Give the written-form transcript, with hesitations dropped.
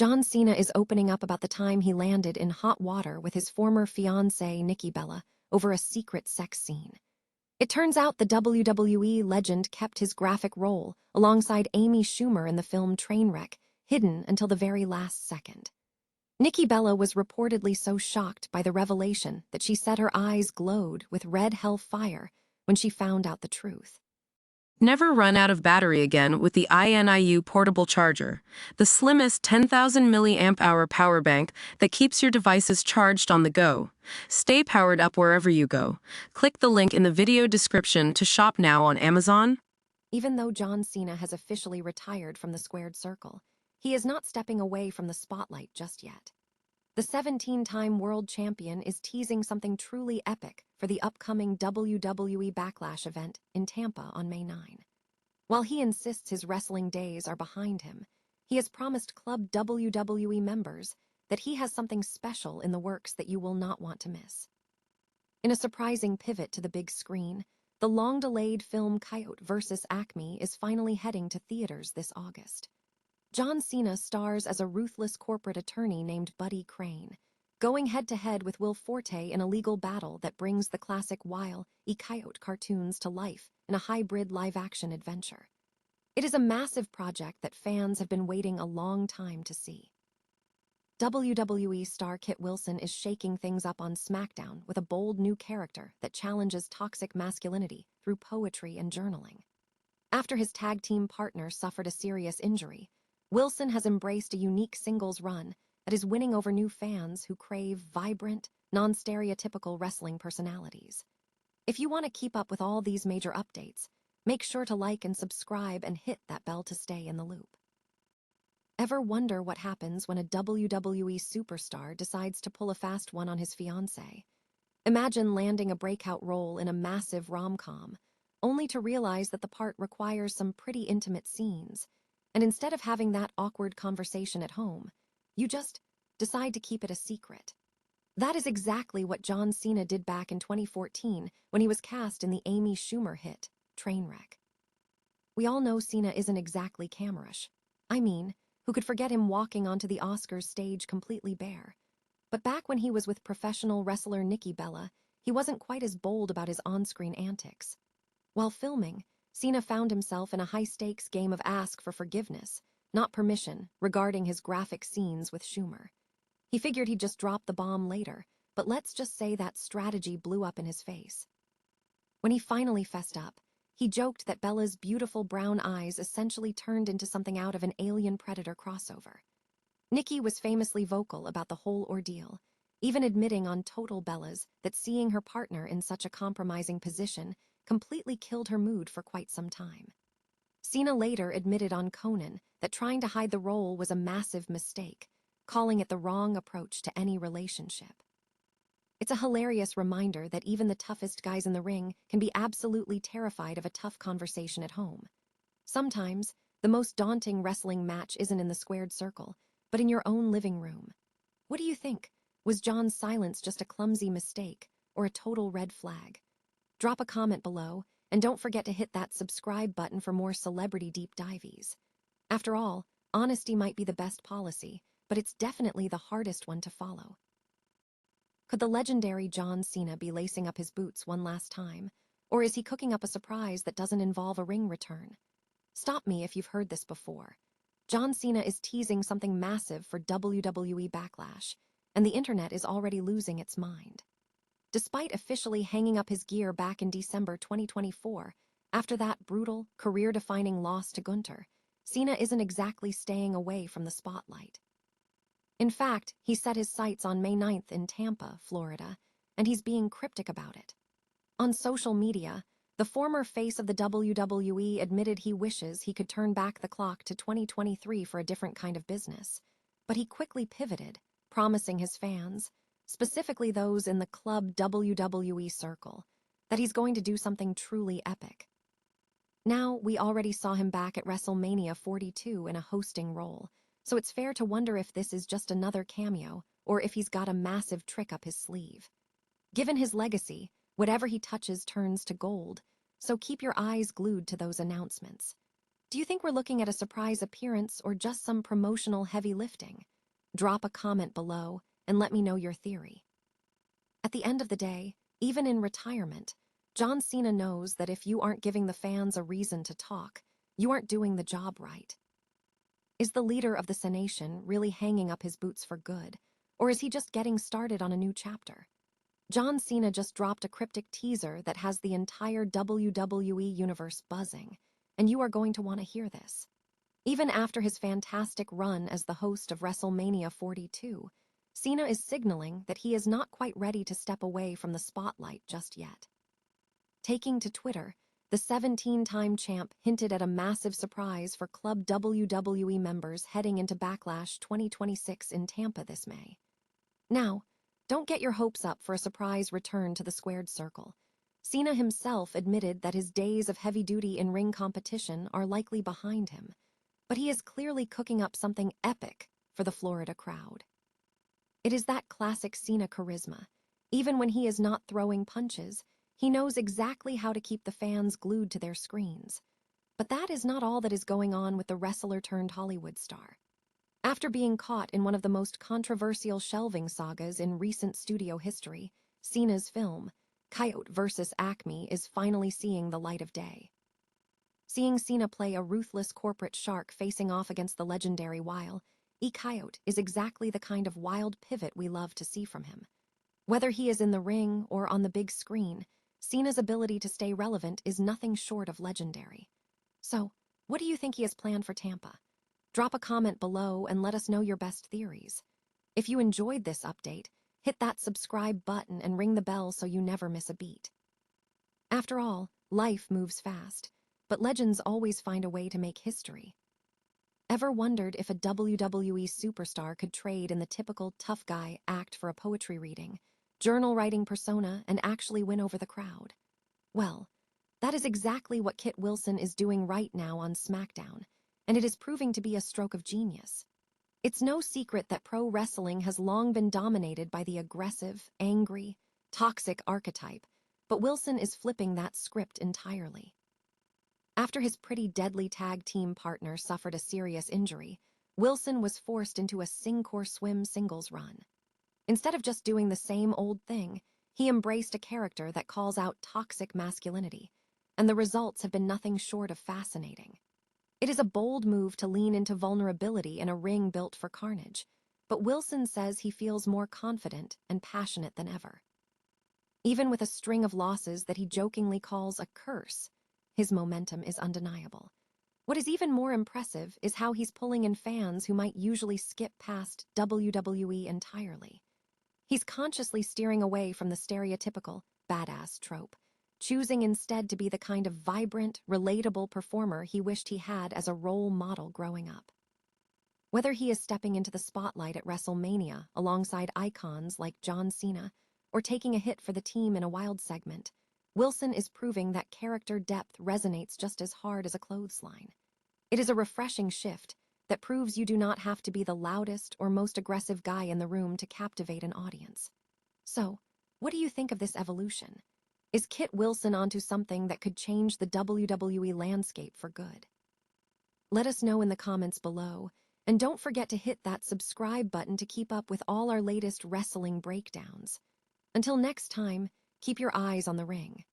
John Cena is opening up about the time he landed in hot water with his former fiancée, Nikki Bella, over a secret sex scene. It turns out the WWE legend kept his graphic role alongside Amy Schumer in the film Trainwreck, hidden until the very last second. Nikki Bella was reportedly so shocked by the revelation that she said her eyes glowed with red hell fire when she found out the truth. Never run out of battery again with the INIU portable charger, the slimmest 10,000 mAh power bank that keeps your devices charged on the go. Stay powered up wherever you go. Click the link in the video description to shop now on Amazon. Even though John Cena has officially retired from the squared circle, he is not stepping away from the spotlight just yet. The 17-time world champion is teasing something truly epic for the upcoming WWE Backlash event in Tampa on May 9. While he insists his wrestling days are behind him, he has promised Club WWE members that he has something special in the works that you will not want to miss. In a surprising pivot to the big screen, the long-delayed film Coyote vs. ACME is finally heading to theaters this August. John Cena stars as a ruthless corporate attorney named Buddy Crane, going head-to-head with Will Forte in a legal battle that brings the classic Wile E. Coyote cartoons to life in a hybrid live-action adventure. It is a massive project that fans have been waiting a long time to see. WWE star Kit Wilson is shaking things up on SmackDown with a bold new character that challenges toxic masculinity through poetry and journaling. After his tag team partner suffered a serious injury, Wilson has embraced a unique singles run that is winning over new fans who crave vibrant, non-stereotypical wrestling personalities. If you want to keep up with all these major updates, make sure to like and subscribe and hit that bell to stay in the loop. Ever wonder what happens when a WWE superstar decides to pull a fast one on his fiancée? Imagine landing a breakout role in a massive rom-com, only to realize that the part requires some pretty intimate scenes. And instead of having that awkward conversation at home, you just decide to keep it a secret. That is exactly what John Cena did back in 2014 when he was cast in the Amy Schumer hit, Trainwreck. We all know Cena isn't exactly camera-ish. I mean, who could forget him walking onto the Oscars stage completely bare? But back when he was with professional wrestler Nikki Bella, he wasn't quite as bold about his on-screen antics. While filming, Cena found himself in a high-stakes game of ask for forgiveness, not permission, regarding his graphic scenes with Schumer. He figured he'd just drop the bomb later, but let's just say that strategy blew up in his face. When he finally fessed up, he joked that Bella's beautiful brown eyes essentially turned into something out of an Alien Predator crossover. Nikki was famously vocal about the whole ordeal, even admitting on Total Bellas that seeing her partner in such a compromising position completely killed her mood for quite some time. Cena later admitted on Conan that trying to hide the role was a massive mistake, calling it the wrong approach to any relationship. It's a hilarious reminder that even the toughest guys in the ring can be absolutely terrified of a tough conversation at home. Sometimes, the most daunting wrestling match isn't in the squared circle, but in your own living room. What do you think? Was John's silence just a clumsy mistake or a total red flag? Drop a comment below, and don't forget to hit that subscribe button for more celebrity deep dives. After all, honesty might be the best policy, but it's definitely the hardest one to follow. Could the legendary John Cena be lacing up his boots one last time, or is he cooking up a surprise that doesn't involve a ring return? Stop me if you've heard this before. John Cena is teasing something massive for WWE Backlash, and the internet is already losing its mind. Despite officially hanging up his gear back in December 2024, after that brutal, career-defining loss to Gunther, Cena isn't exactly staying away from the spotlight. In fact, he set his sights on May 9th in Tampa, Florida, and he's being cryptic about it. On social media, the former face of the WWE admitted he wishes he could turn back the clock to 2023 for a different kind of business, but he quickly pivoted, promising his fans, specifically those in the Club WWE circle, that he's going to do something truly epic. Now, we already saw him back at WrestleMania 42 in a hosting role, so it's fair to wonder if this is just another cameo or if he's got a massive trick up his sleeve. Given his legacy, whatever he touches turns to gold, so keep your eyes glued to those announcements. Do you think we're looking at a surprise appearance or just some promotional heavy lifting? Drop a comment below and let me know your theory. At the end of the day, even in retirement, John Cena knows that if you aren't giving the fans a reason to talk, you aren't doing the job right. Is the leader of the Cenation really hanging up his boots for good, or is he just getting started on a new chapter? John Cena just dropped a cryptic teaser that has the entire WWE universe buzzing, and you are going to want to hear this. Even after his fantastic run as the host of WrestleMania 42, Cena is signaling that he is not quite ready to step away from the spotlight just yet. Taking to Twitter, the 17-time champ hinted at a massive surprise for Club WWE members heading into Backlash 2026 in Tampa this May. Now, don't get your hopes up for a surprise return to the squared circle. Cena himself admitted that his days of heavy-duty in-ring competition are likely behind him, but he is clearly cooking up something epic for the Florida crowd. It is that classic Cena charisma. Even when he is not throwing punches, he knows exactly how to keep the fans glued to their screens. But that is not all that is going on with the wrestler-turned-Hollywood star. After being caught in one of the most controversial shelving sagas in recent studio history, Cena's film, Coyote vs. ACME, is finally seeing the light of day. Seeing Cena play a ruthless corporate shark facing off against the legendary Coyote is exactly the kind of wild pivot we love to see from him. Whether he is in the ring or on the big screen, Cena's ability to stay relevant is nothing short of legendary. So, what do you think he has planned for Tampa? Drop a comment below and let us know your best theories. If you enjoyed this update, hit that subscribe button and ring the bell so you never miss a beat. After all, life moves fast, but legends always find a way to make history. Ever wondered if a WWE superstar could trade in the typical tough guy act for a poetry reading, journal writing persona, and actually win over the crowd? Well, that is exactly what Kit Wilson is doing right now on SmackDown, and it is proving to be a stroke of genius. It's no secret that pro wrestling has long been dominated by the aggressive, angry, toxic archetype, but Wilson is flipping that script entirely. After his pretty deadly tag team partner suffered a serious injury, Wilson was forced into a sink or swim singles run. Instead of just doing the same old thing, he embraced a character that calls out toxic masculinity, and the results have been nothing short of fascinating. It is a bold move to lean into vulnerability in a ring built for carnage, but Wilson says he feels more confident and passionate than ever. Even with a string of losses that he jokingly calls a curse, his momentum is undeniable. What is even more impressive is how he's pulling in fans who might usually skip past WWE entirely. He's consciously steering away from the stereotypical badass trope, choosing instead to be the kind of vibrant, relatable performer he wished he had as a role model growing up. Whether he is stepping into the spotlight at WrestleMania alongside icons like John Cena or taking a hit for the team in a wild segment, Wilson is proving that character depth resonates just as hard as a clothesline. It is a refreshing shift that proves you do not have to be the loudest or most aggressive guy in the room to captivate an audience. So, what do you think of this evolution? Is Kit Wilson onto something that could change the WWE landscape for good? Let us know in the comments below, and don't forget to hit that subscribe button to keep up with all our latest wrestling breakdowns. Until next time, keep your eyes on the ring.